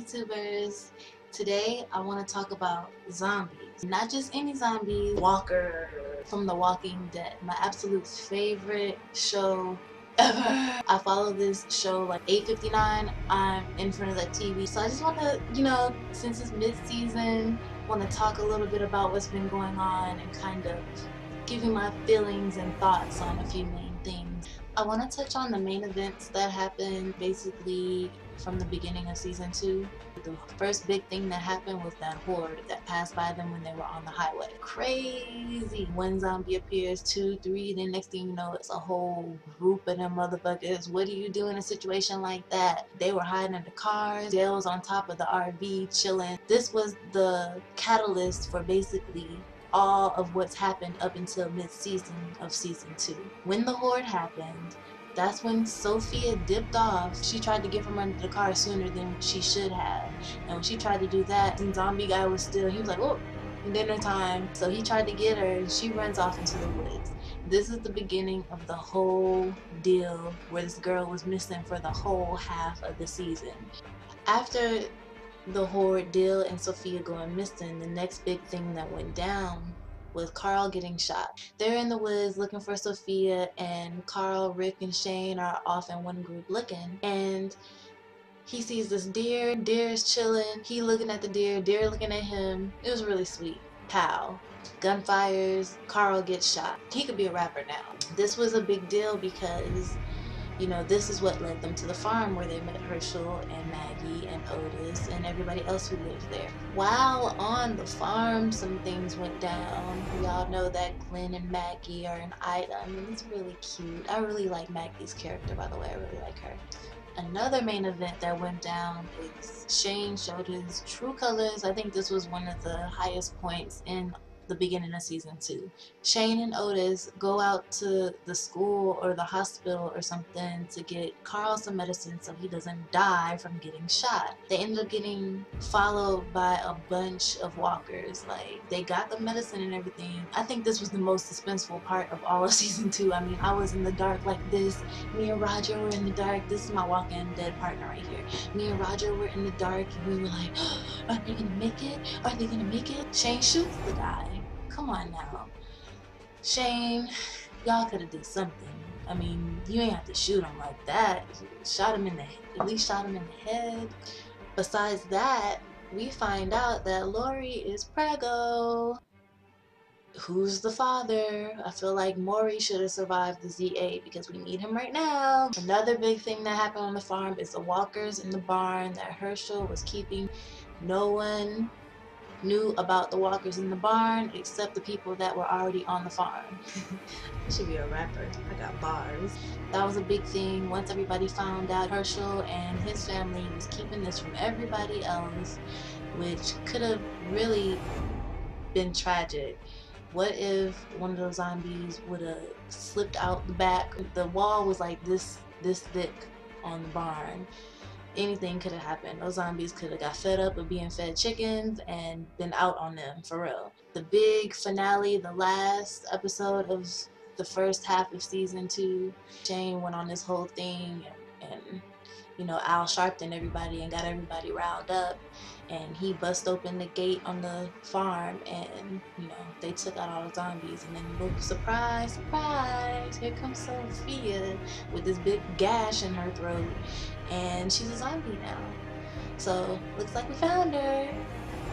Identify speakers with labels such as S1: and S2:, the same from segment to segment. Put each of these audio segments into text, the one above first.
S1: YouTubers. Today I want to talk about zombies. Not just any zombies, Walker from The Walking Dead. My absolute favorite show ever. I follow this show like 8:59. I'm in front of the TV. So I just want to, since it's mid-season, want to talk a little bit about what's been going on and kind of give you my feelings and thoughts on a few main things. I want to touch on the main events that happened basically from the beginning of season 2. The first big thing that happened was that horde that passed by them when they were on the highway. Crazy. One zombie appears, 2, 3, then next thing you know it's a whole group of them motherfuckers. What do you do in a situation like that? They were hiding in the cars. Dale was on top of the RV chilling. This was the catalyst for basically all of what's happened up until mid-season of season 2. When the horde happened, that's when Sophia dipped off. She tried to get from under the car sooner than she should have. And when she tried to do that, the zombie guy was still, he was like, oh, dinner time. So he tried to get her and she runs off into the woods. This is the beginning of the whole deal where this girl was missing for the whole half of the season. After the horde deal and Sophia going missing, the next big thing that went down was Carl getting shot. They're in the woods looking for Sophia, and Carl, Rick, and Shane are off in one group looking, and he sees this deer. Deer is chilling. He looking at the deer. Deer looking at him. It was really sweet. Pow. Gunfires. Carl gets shot. He could be a rapper now. This was a big deal because this is what led them to the farm where they met Herschel and Maggie and Otis and everybody else who lives there. While on the farm, some things went down. We all know that Glenn and Maggie are an item, and it's really cute. I really like Maggie's character, by the way. I really like her. Another main event that went down is Shane showed his true colors. I think this was one of the highest points in the beginning of season 2. Shane and Otis go out to the school or the hospital or something to get Carl some medicine so he doesn't die from getting shot. They ended up getting followed by a bunch of walkers. Like, they got the medicine and everything. I think this was the most suspenseful part of all of season 2. I mean, I was in the dark like this. Me and Roger were in the dark. This is my Walking Dead partner right here. Me and Roger were in the dark and we were like, oh, are they gonna make it? Are they gonna make it? Shane shoots the guy. Come on now. Shane, y'all could have did something. I mean, you ain't have to shoot him like that. At least shot him in the head. Besides that, we find out that Lori is preggo. Who's the father? I feel like Maury should have survived the ZA because we need him right now. Another big thing that happened on the farm is the walkers in the barn that Herschel was keeping. No one knew about the walkers in the barn except the people that were already on the farm. I should be a rapper. I got bars. That was a big thing. Once everybody found out, Herschel and his family was keeping this from everybody else, which could have really been tragic. What if one of those zombies would have slipped out the back? The wall was like this thick on the barn. Anything could have happened. Those zombies could have got fed up with being fed chickens and been out on them for real. The big finale, the last episode of the first half of season 2, Shane went on this whole thing and Al Sharpton everybody and got everybody riled up, and he bust open the gate on the farm and they took out all the zombies, and then look, surprise, surprise, here comes Sophia with this big gash in her throat and she's a zombie now. So looks like we found her.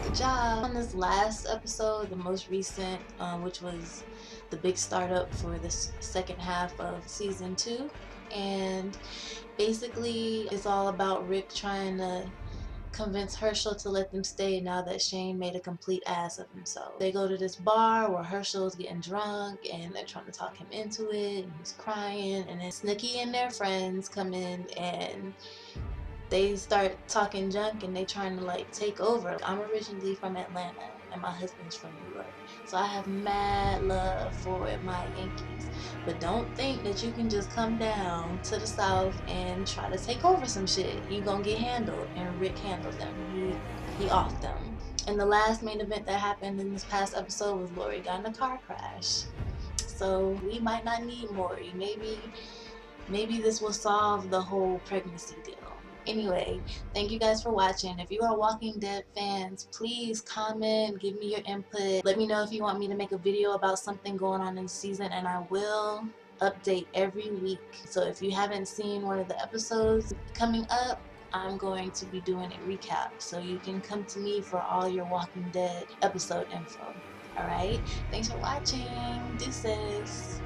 S1: Good job. On this last episode, the most recent, which was the big startup for this second half of season 2, and basically it's all about Rick trying to convince Herschel to let them stay now that Shane made a complete ass of himself. They go to this bar where Herschel's getting drunk and they're trying to talk him into it, and he's crying, and then Snooki and their friends come in and they start talking junk and they trying to like take over. I'm originally from Atlanta and my husband's from New York, so I have mad love for my Yankees, but don't think that you can just come down to the South and try to take over some shit. You gonna get handled, and Rick handled them. He off them. And the last main event that happened in this past episode was Lori got in a car crash. So we might not need Maury. Maybe this will solve the whole pregnancy deal. Anyway, thank you guys for watching. If you are Walking Dead fans, please comment, give me your input. Let me know if you want me to make a video about something going on in the season, and I will update every week. So if you haven't seen one of the episodes coming up, I'm going to be doing a recap, so you can come to me for all your Walking Dead episode info. Alright, thanks for watching. Deuces.